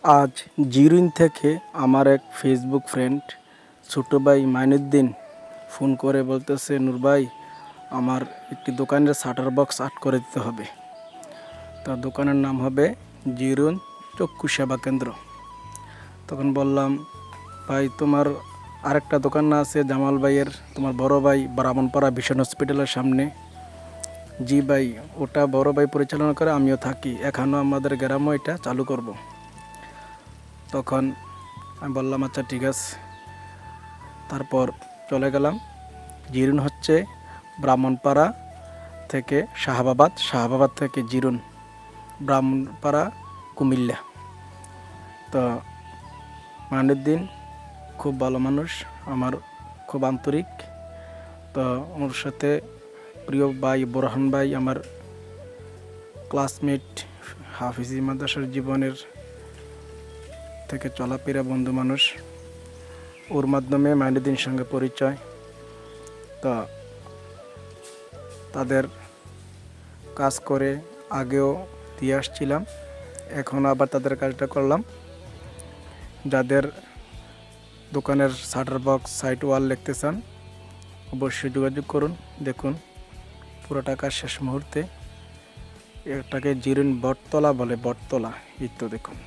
আজ জিরুইন থেকে আমার এক ফেসবুক ফ্রেন্ড ছোটো ভাই মাইনুদ্দিন ফোন করে বলতেছে, নূর ভাই আমার একটি দোকানের শাটার বক্স আর্ট করে দিতে হবে। তার দোকানের নাম হবে জিরুইন চক্ষু সেবা কেন্দ্র। তখন বললাম, ভাই তোমার আরেকটা দোকান না আছে জামাল ভাইয়ের, তোমার বড় ভাই ব্রাহ্মণপাড়া ভিশন হসপিটালের সামনে? জি ভাই, ওটা বড় ভাই পরিচালনা করে, আমিও থাকি, এখনও আমাদের গ্রামও এটা চালু করব। তখন আমি বললাম আচ্ছা ঠিক আছে। তারপর চলে গেলাম। জিরুন হচ্ছে ব্রাহ্মণপাড়া থেকে শাহাবাবাদ থেকে জিরুন, ব্রাহ্মণপাড়া, কুমিল্লা। তো মাইনুদ্দিন খুব ভালো মানুষ, আমার খুব আন্তরিক। তো ওর সাথে প্রিয় ভাই বোরহান ভাই, আমার ক্লাসমেট, হাফিজি মাদ্রাসার জীবনের থেকে চলাফেরা বন্ধু মানুষ। ওর মাধ্যমে মাইনুদ্দিন সঙ্গে পরিচয়। তা তাদের কাজ করে আগেও দিয়ে আসছিলাম, এখন আবার তাদের কাজটা করলাম। যাদের দোকানের শাটার বক্স, সাইড ওয়াল লিখতে চান অবশ্যই যোগাযোগ করুন। দেখুন পুরোটা কাজ শেষ মুহূর্তে। এটাকে জিরুইন বটতলা বলে, বটতলা। এই তো দেখুন।